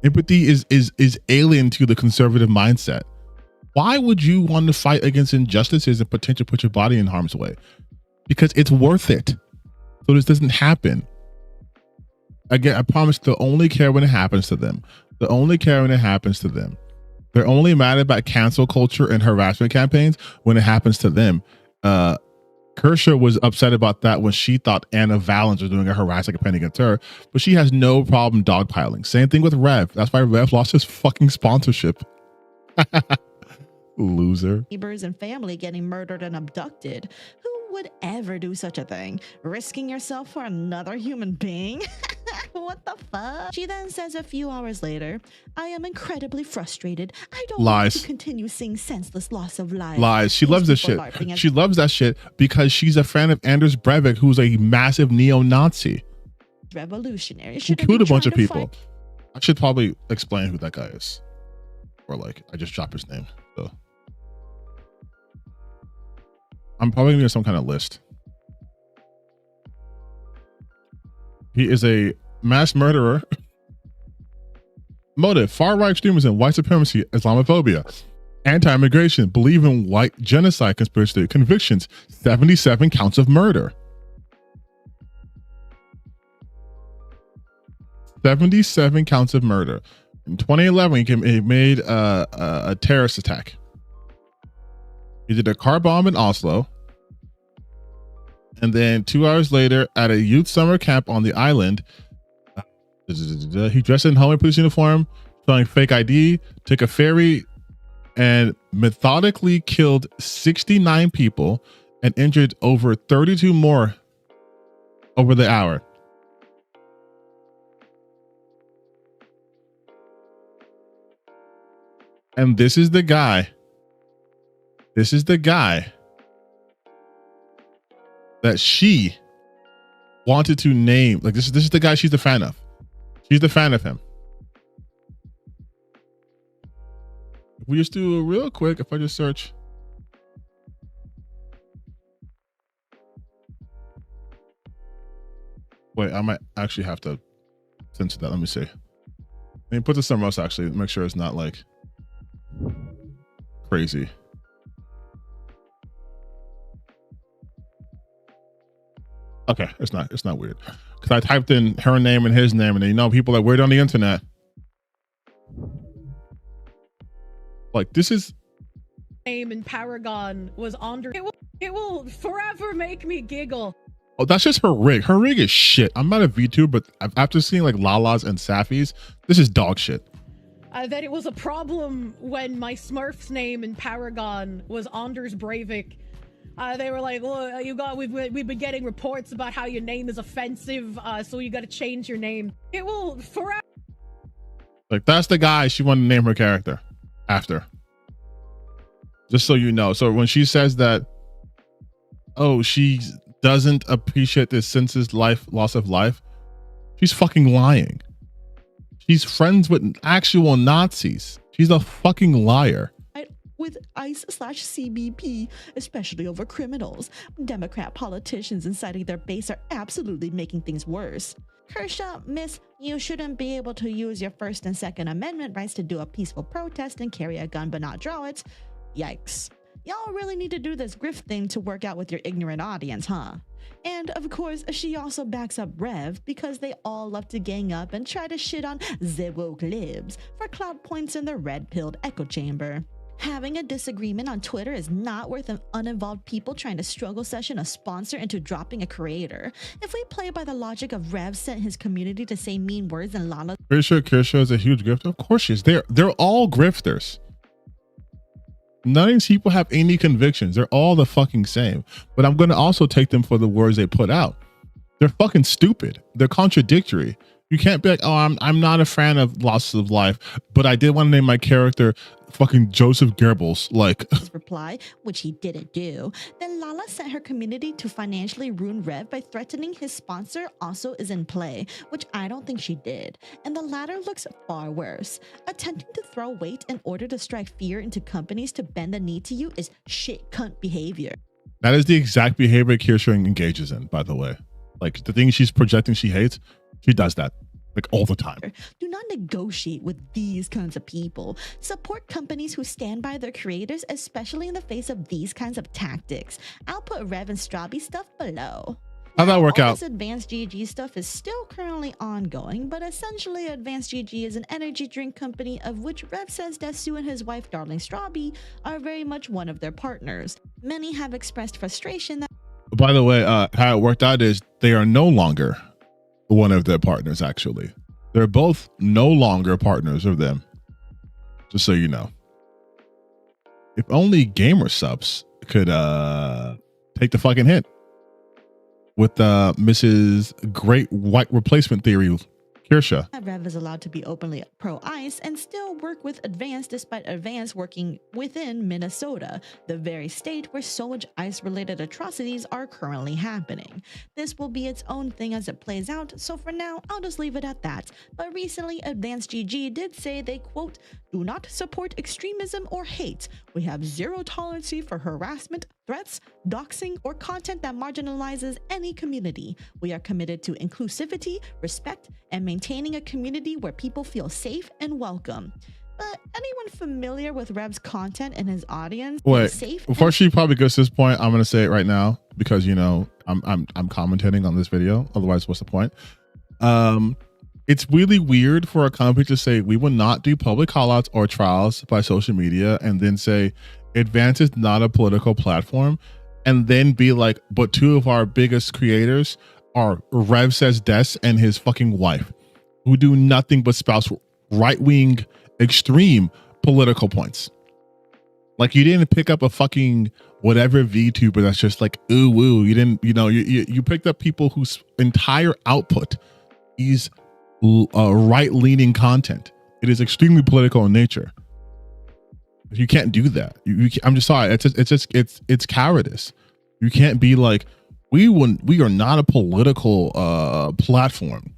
Empathy is alien to the conservative mindset. Why would you want to fight against injustices and potentially put your body in harm's way? Because it's worth it. So this doesn't happen. Again, I promise they'll only care when it happens to them. They'll only care when it happens to them. They're only mad about cancel culture and harassment campaigns when it happens to them. Kershaw was upset about that when she thought Anna Valens was doing a harassment campaign against her, but she has no problem dogpiling. Same thing with Rev. That's why Rev lost his fucking sponsorship. Loser. Neighbors and family getting murdered and abducted. Who would ever do such a thing? Risking yourself for another human being? What the fuck? She then says a few hours later, I am incredibly frustrated. I don't want to continue seeing senseless loss of life. Lies. She loves this shit. She loves that shit because she's a fan of Anders Breivik, who's a massive neo-Nazi. Revolutionary. He killed a bunch of people. I should probably explain who that guy is. Or like, I just dropped his name. So I'm probably gonna get some kind of list. He is a mass murderer. Motive: far-right extremism, white supremacy, Islamophobia, anti-immigration, believe in white genocide conspiracy. Convictions: 77 counts of murder. 77 counts of murder. In 2011, he made a terrorist attack. He did a car bomb in Oslo. And then 2 hours later, at a youth summer camp on the island, he dressed in Homeland police uniform, showing fake ID, took a ferry, and methodically killed 69 people and injured over 32 more over the hour. And this is the guy. This is the guy that she wanted to name. Like this is the guy she's a fan of. She's the fan of him. If we just do a real quick, if I just search. Wait, I might actually have to censor that. Let me see. Let me put this somewhere else actually. Make sure it's not like crazy. Okay, it's not weird. Because I typed in her name and his name, and then, you know, people are weird on the internet. Like, this is... Name in Paragon was under... It will forever make me giggle. Oh, that's just her rig. Her rig is shit. I'm not a VTuber, but after seeing like Lala's and Safi's, this is dog shit. That it was a problem when my Smurf's name in Paragon was Anders Breivik. They were like, "Well, we've been getting reports about how your name is offensive, so you got to change your name." It will forever. Like that's the guy she wanted to name her character after. Just so you know. So when she says that, oh, she doesn't appreciate this senseless loss of life, she's fucking lying. She's friends with actual Nazis. She's a fucking liar. With ICE/CBP, especially over criminals. Democrat politicians inciting their base are absolutely making things worse. Kershaw, miss, you shouldn't be able to use your First and Second Amendment rights to do a peaceful protest and carry a gun but not draw it. Yikes. Y'all really need to do this grift thing to work out with your ignorant audience, huh? And of course, she also backs up Rev because they all love to gang up and try to shit on the woke libs for clout points in the red-pilled echo chamber. Having a disagreement on Twitter is not worth an uninvolved people trying to struggle session a sponsor into dropping a creator. If we play by the logic of Rev sent his community to say mean words and Lala... Pretty sure Kershaw is a huge grifter. Of course she is. They're all grifters. None of these people have any convictions. They're all the fucking same. But I'm going to also take them for the words they put out. They're fucking stupid. They're contradictory. You can't be like, oh, I'm not a fan of Loss of Life, but I did want to name my character fucking Joseph Goebbels. Like, his reply, which he didn't do, then Lala sent her community to financially ruin Rev by threatening his sponsor also is in play, which I don't think she did. And the latter looks far worse. Attempting to throw weight in order to strike fear into companies to bend the knee to you is shit cunt behavior. that is the exact behavior Kirsha engages in, by the way. Like, the thing she's projecting she hates, she does that. Like, all the time. Do not negotiate with these kinds of people. Support companies who stand by their creators, especially in the face of these kinds of tactics. I'll put Rev and Strabi stuff below. How'd that work All out? This Advanced GG stuff is still currently ongoing, but essentially Advanced GG is an energy drink company of which Rev says Desu and his wife Darling Strabi are very much one of their partners. Many have expressed frustration that By the way, how it worked out is they are no longer one of their partners, actually. They're both no longer partners of them. Just so you know. If only Gamer Subs could take the fucking hint with Mrs. Great White Replacement Theory, Kirsha. Rev is allowed to be openly pro-ICE and still work with Advance despite Advance working within Minnesota, the very state where so much ICE-related atrocities are currently happening. This will be its own thing as it plays out, so for now, I'll just leave it at that. But recently, Advance GG did say they, quote, do not support extremism or hate. We have zero tolerance for harassment, threats, doxing, or content that marginalizes any community. We are committed to inclusivity, respect, and maintaining a community where people feel safe and welcome. But anyone familiar with Rev's content and his audience? Wait, safe before she probably goes to this point, I'm gonna say it right now because you know I'm commentating on this video. Otherwise, what's the point? It's really weird for a company to say we will not do public callouts or trials by social media and then say Advance is not a political platform and then be like, but two of our biggest creators are Rev Says Des and his fucking wife, who do nothing but spouse right-wing extreme political points. Like, you didn't pick up a fucking whatever VTuber that's just like, ooh, woo. You didn't, you know, you picked up people whose entire output is right-leaning content. It is extremely political in nature. You can't do that. I'm just sorry. It's cowardice. You can't be like, we are not a political platform.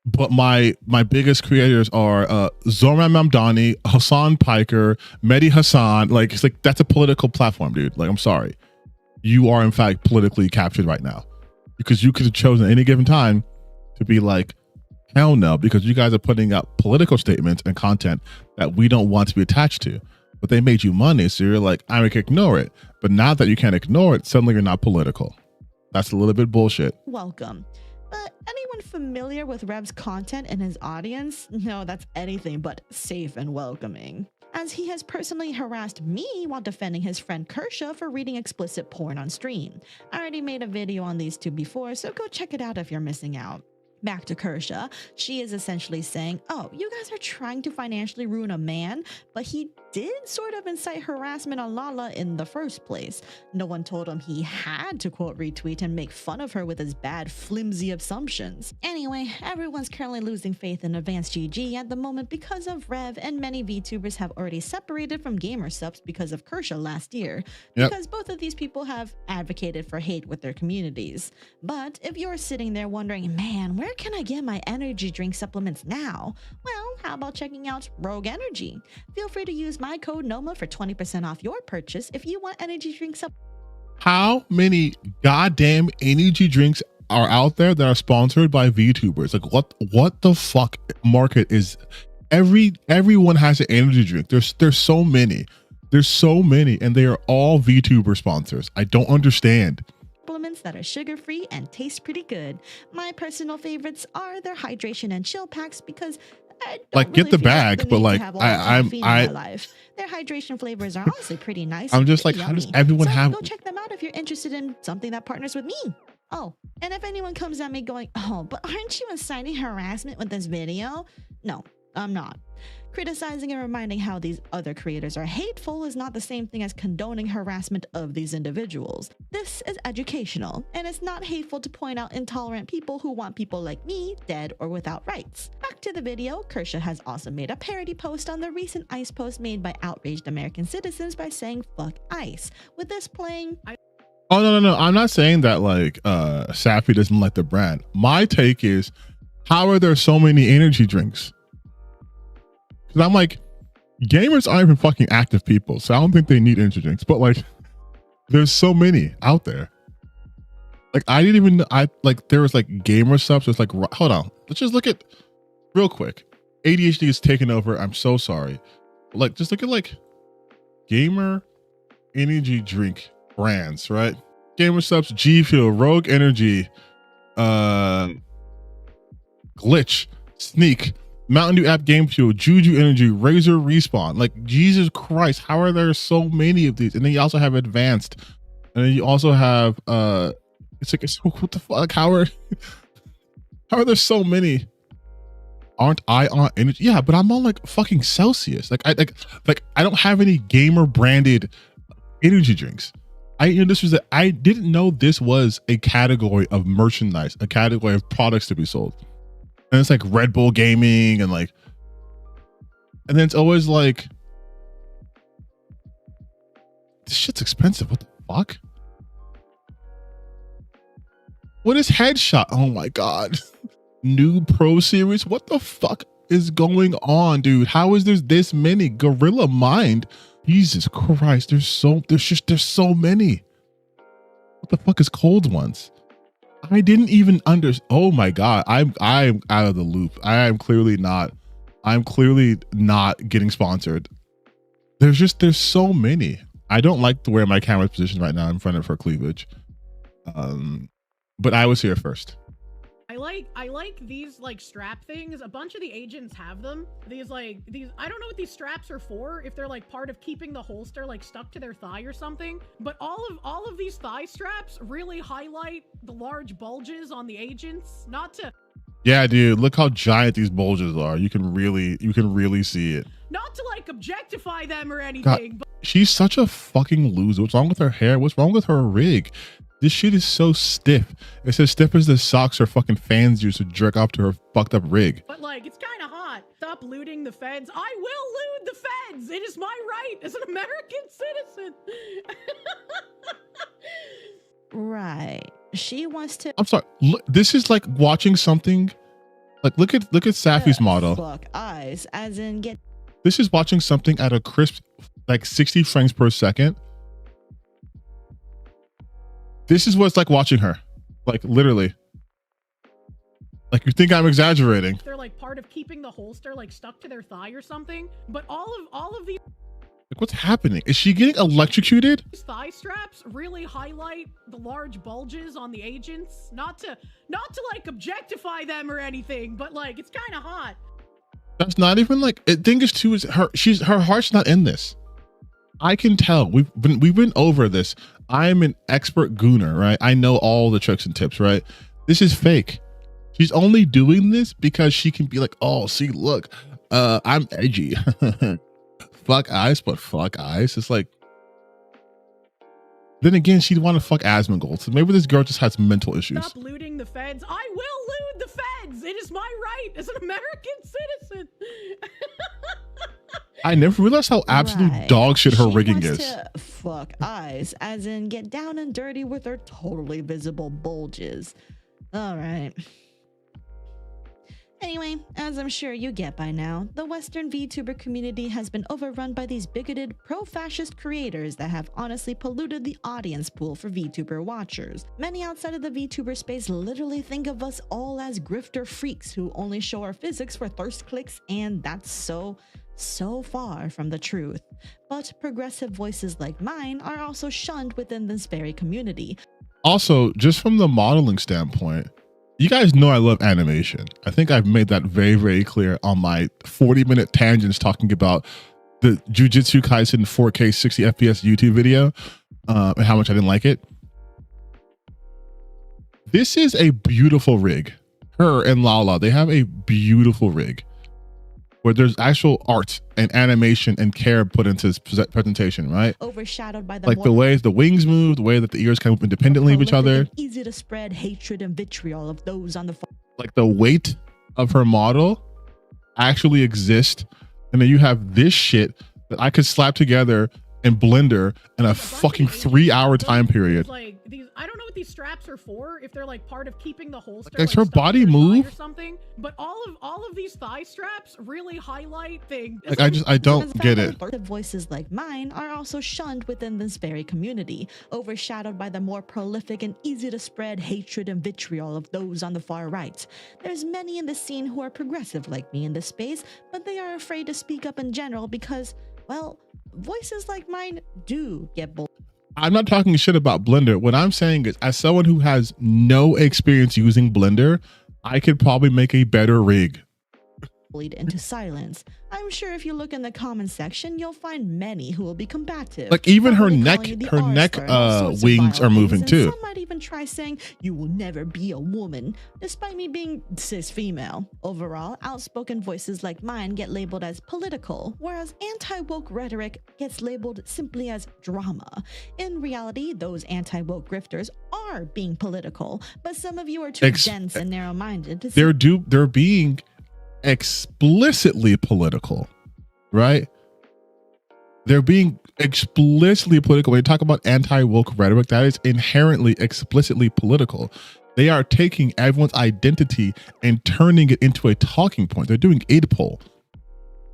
But my biggest creators are Zoran Mamdani, Hassan Piker, Mehdi Hassan. Like, it's like, that's a political platform, dude. Like, I'm sorry. You are in fact politically captured right now. Because you could have chosen at any given time to be like, hell no, because you guys are putting up political statements and content that we don't want to be attached to. But they made you money, so you're like, I can ignore it. But now that you can't ignore it, suddenly you're not political. That's a little bit bullshit. Welcome. But anyone familiar with Rev's content and his audience? No, that's anything but safe and welcoming. As he has personally harassed me while defending his friend Kirsha for reading explicit porn on stream. I already made a video on these two before, so go check it out if you're missing out. Back to Kirsha, she is essentially saying, oh, you guys are trying to financially ruin a man, but he did sort of incite harassment on Lala in the first place. No one told him he had to quote retweet and make fun of her with his bad flimsy assumptions. Anyway, everyone's currently losing faith in Advanced GG at the moment because of Rev, and many VTubers have already separated from Gamer Subs because of Kirsha last year, because both of these people have advocated for hate with their communities. But if you're sitting there wondering, man, where can I get my energy drink supplements now? Well, how about checking out Rogue Energy? Feel free to use my code NOMA for 20% off your purchase if you want energy drink supplements. How many goddamn energy drinks are out there that are sponsored by VTubers? Like, what the fuck market is? Everyone has an energy drink. There's so many. There's so many, and they are all VTuber sponsors. I don't understand. Supplements that are sugar-free and taste pretty good. My personal favorites are their hydration and chill packs because I don't like, really get the feel bag, the but need to like have all the caffeine in my I life. Their hydration flavors are honestly pretty nice. I'm and just like, pretty how does yummy. everyone So have? Go check them out if you're interested in something that partners with me. Oh, and if anyone comes at me going, oh, but aren't you inciting harassment with this video? No, I'm not. Criticizing and reminding how these other creators are hateful is not the same thing as condoning harassment of these individuals. This is educational, and it's not hateful to point out intolerant people who want people like me dead or without rights. Back to the video, Kershaw has also made a parody post on the recent ICE post made by outraged American citizens by saying fuck ICE, with this playing. Oh, no. I'm not saying that like Safi doesn't like the brand. My take is, how are there so many energy drinks? Because I'm like, gamers aren't even fucking active people, so I don't think they need energy drinks. But like, there's so many out there. Like, I didn't even, there was like gamer stuff. So it's like, hold on, let's just look at real quick. ADHD is taking over. I'm so sorry. Like, just look at like gamer energy drink brands, right? Gamer subs, G Fuel, Rogue Energy, Glitch, Sneak, Mountain Dew App Game Fuel, Juju Energy, Razor Respawn. Like, Jesus Christ, how are there so many of these? And then you also have Advanced, and then you also have it's what the fuck? How are there so many? Aren't I on energy? Yeah, but I'm on like fucking Celsius. Like I don't have any gamer branded energy drinks. I didn't know this was a category of merchandise, a category of products to be sold. And it's like Red Bull Gaming and like, and then it's always like, this shit's expensive. What the fuck? What is Headshot? Oh my God. New Pro Series. What the fuck is going on, dude? How is there this many? Gorilla Mind. Jesus Christ. There's so many. What the fuck is Cold Ones? I didn't even oh my God. I'm out of the loop. I'm clearly not getting sponsored. There's so many. I don't like the way my camera's positioned right now in front of her cleavage. But I was here first. I like these like strap things. A bunch of the agents have them. These I don't know what these straps are for, if they're like part of keeping the holster like stuck to their thigh or something. But all of these thigh straps really highlight the large bulges on the agents. Not to Yeah, dude, look how giant these bulges are. You can really see it. Not to like objectify them or anything. God, but she's such a fucking loser. What's wrong with her hair? What's wrong with her rig? This shit is so stiff. It's as stiff as the socks her fucking fans use to jerk off to her fucked up rig. But like, it's kind of hot. Stop looting the feds. I will loot the feds. It is my right as an American citizen. Right. She wants to. I'm sorry. Look, this is like watching something. Like, look at Safi's model. Fuck eyes, as in get. This is watching something at a crisp, like 60 frames per second. This is what it's like watching her, like literally. Like, you think I'm exaggerating? They're like part of keeping the holster like stuck to their thigh or something. But all of these. Like, what's happening? Is she getting electrocuted? These thigh straps really highlight the large bulges on the agents. Not to like objectify them or anything, but like, it's kind of hot. That's not even like. The thing is too is her heart's not in this. I can tell. We've been over this. I'm an expert gooner, right? I know all the tricks and tips, right? This is fake. She's only doing this because she can be like, oh, see, look, I'm edgy. Fuck ice, but fuck ice. It's like, then again, she'd want to fuck Asmongold. So maybe this girl just has mental issues. Stop looting the feds. I will loot the feds. It is my right as an American citizen. I never realized how absolute dog shit her rigging is. To fuck eyes, as in get down and dirty with her totally visible bulges. All right. Anyway, as I'm sure you get by now, the Western VTuber community has been overrun by these bigoted, pro-fascist creators that have honestly polluted the audience pool for VTuber watchers. Many outside of the VTuber space literally think of us all as grifter freaks who only show our physics for thirst clicks, and that's so far from the truth. But progressive voices like mine are also shunned within this very community. Also, just from the modeling standpoint, you guys know I love animation. I think I've made that very, very clear on my 40-minute tangents talking about the Jujutsu Kaisen 4K 60 FPS YouTube video and how much I didn't like it. This is a beautiful rig. Her and Lala, they have a beautiful rig. where there's actual art and animation and care put into this presentation, right? Overshadowed by the Like the way the wings move, the way that the ears kind of move independently of each other. Easy to spread hatred and vitriol of those on the far. Like the weight of her model actually exists, and then you have this shit that I could slap together in Blender in a fucking 3-hour time period. Like these, I don't know what these straps are for. If they're like part of keeping the holster, Like, her body move or something. But all of these thigh straps really highlight things. Like I don't get it. Voices like mine are also shunned within this very community, overshadowed by the more prolific and easy to spread hatred and vitriol of those on the far right. There's many in the scene who are progressive like me in this space, but they are afraid to speak up in general because, well, voices like mine do get bold. I'm not talking shit about Blender. What I'm saying is, as someone who has no experience using Blender, I could probably make a better rig. Into silence. I'm sure if you look in the comment section, you'll find many who will be combative. Like even her probably neck calling you the wings are moving and too. Some might even try saying you will never be a woman, despite me being cis female. Overall, outspoken voices like mine get labeled as political, whereas anti-woke rhetoric gets labeled simply as drama. In reality, those anti-woke grifters are being political, but some of you are too dense and narrow-minded to see. They're being explicitly political, right? They're being explicitly political. When you talk about anti-woke rhetoric, that is inherently explicitly political. They are taking everyone's identity and turning it into a talking point. They're doing id poll.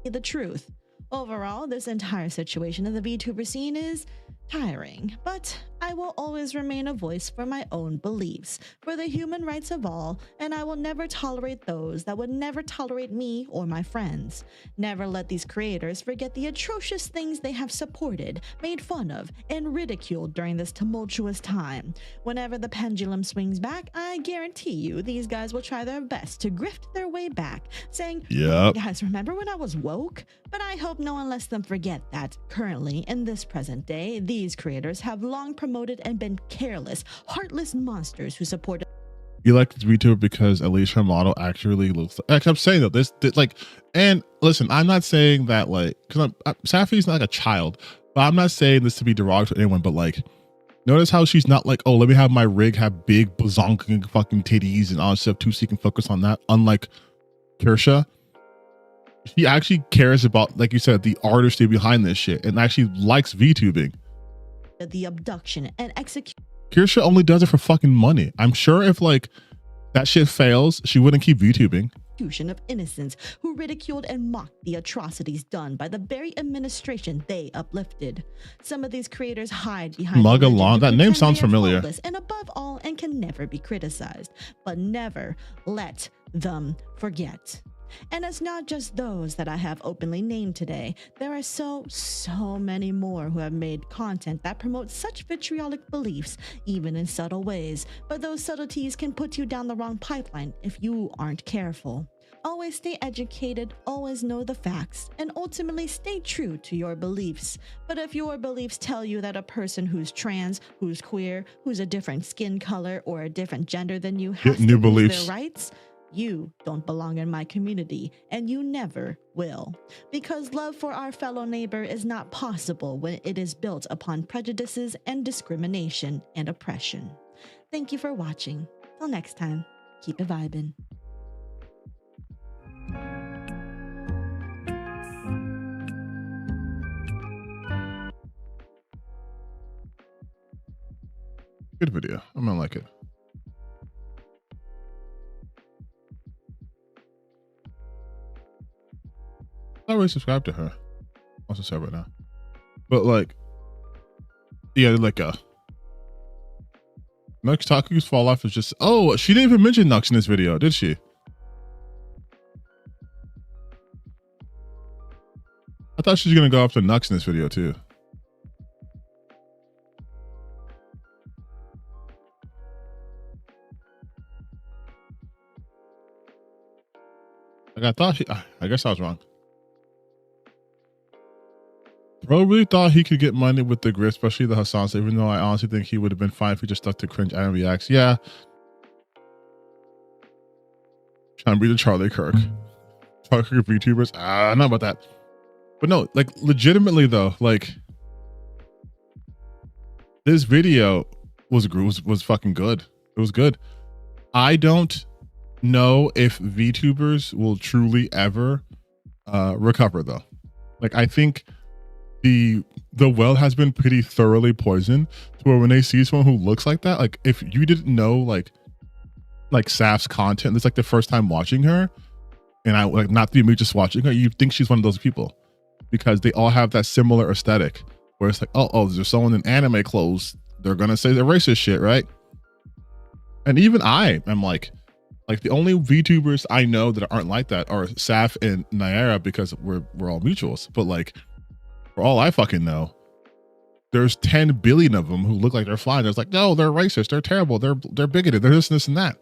The truth. Overall, this entire situation in the VTuber scene is tiring, but I will always remain a voice for my own beliefs, for the human rights of all, and I will never tolerate those that would never tolerate me or my friends. Never let these creators forget the atrocious things they have supported, made fun of, and ridiculed during this tumultuous time. Whenever the pendulum swings back, I guarantee you these guys will try their best to grift their way back, saying, "Yep, guys, remember when I was woke?" But I hope no one lets them forget that currently, in this present day, these creators have long promoted and been careless, heartless monsters who support. You like this VTuber because at least her model actually looks like I'm saying that this like, and listen, I'm not saying that like, because Safi's not like a child, but I'm not saying this to be derogatory to anyone, but like, notice how she's not like, oh, let me have my rig have big bazonking fucking titties and all that stuff too, so you can focus on that. Unlike Kirsha, she actually cares about, like you said, the artistry behind this shit and actually likes VTubing. The abduction and execution. Kirsha only does it for fucking money. I'm sure if like that shit fails, she wouldn't keep VTubing. Of innocents who ridiculed and mocked the atrocities done by the very administration they uplifted. Some of these creators hide behind Mugalon. That name sounds familiar. And above all, and can never be criticized, but never let them forget. And it's not just those that I have openly named today. There are so many more who have made content that promotes such vitriolic beliefs, even in subtle ways. But those subtleties can put you down the wrong pipeline if you aren't careful. Always stay educated, always know the facts, and ultimately stay true to your beliefs. But if your beliefs tell you that a person who's trans, who's queer, who's a different skin color, or a different gender than you has to lose their rights, you don't belong in my community, and you never will. Because love for our fellow neighbor is not possible when it is built upon prejudices and discrimination and oppression. Thank you for watching. Till next time, keep it vibing. Good video. I'm gonna like it. I already subscribed to her. I'll subscribe right now. But like, yeah, like Nux Taku's fall off is just, oh, she didn't even mention Nux in this video, did she? I thought she was gonna go after Nux in this video too. Like I thought I guess I was wrong. Bro really thought he could get money with the grip, especially the Hassan, even though I honestly think he would have been fine if he just stuck to cringe and reacts. Yeah. Trying to be the Charlie Kirk. fucker VTubers. I don't know about that. But no, like legitimately though, like this video was fucking good. It was good. I don't know if VTubers will truly ever recover though. Like I think the well has been pretty thoroughly poisoned to where when they see someone who looks like that, like if you didn't know like Saf's content, it's like the first time watching her, and I like not the just watching her, you think she's one of those people because they all have that similar aesthetic where it's like, oh, there's someone in anime clothes, they're gonna say the racist shit, right? And even I am like the only VTubers I know that aren't like that are Saf and Naira because we're all mutuals. But like, for all I fucking know, there's 10 billion of them who look like they're fine. There's like, no, they're racist, they're terrible, they're bigoted, they're this and that.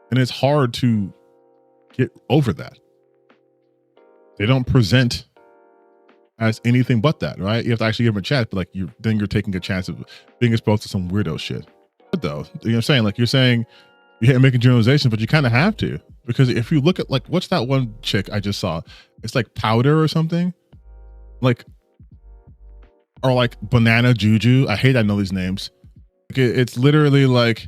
And it's hard to get over that. They don't present as anything but that, right? You have to actually give them a chance, but like then you're taking a chance of being exposed to some weirdo shit. But though, you know what I'm saying? Like you're saying you can't make a generalization, but you kind of have to, because if you look at like, what's that one chick I just saw? It's like Powder or something, like, or like Banana Juju. I hate I know these names. Like it's literally like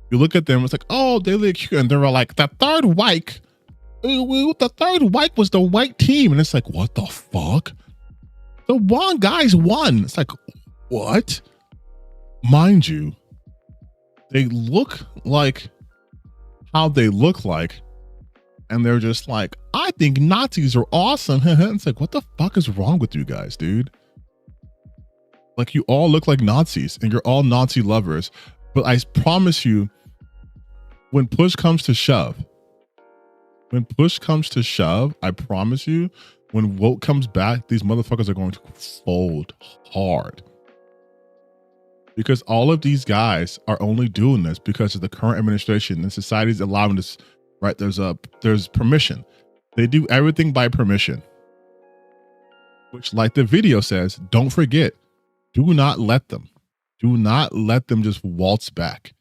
you look at them, it's like, oh, they look cute, and they're all like the third white. The third white was the white team, and it's like, what the fuck? The one guys won. It's like, what? Mind you, they look like how they look like, and they're just like, I think Nazis are awesome. It's like, what the fuck is wrong with you guys, dude? Like, you all look like Nazis and you're all Nazi lovers, but I promise you, when push comes to shove, I promise you, when woke comes back, these motherfuckers are going to fold hard. Because all of these guys are only doing this because of the current administration and society's allowing this, right? There's permission. They do everything by permission. Which, like the video says, don't forget, do not let them just waltz back.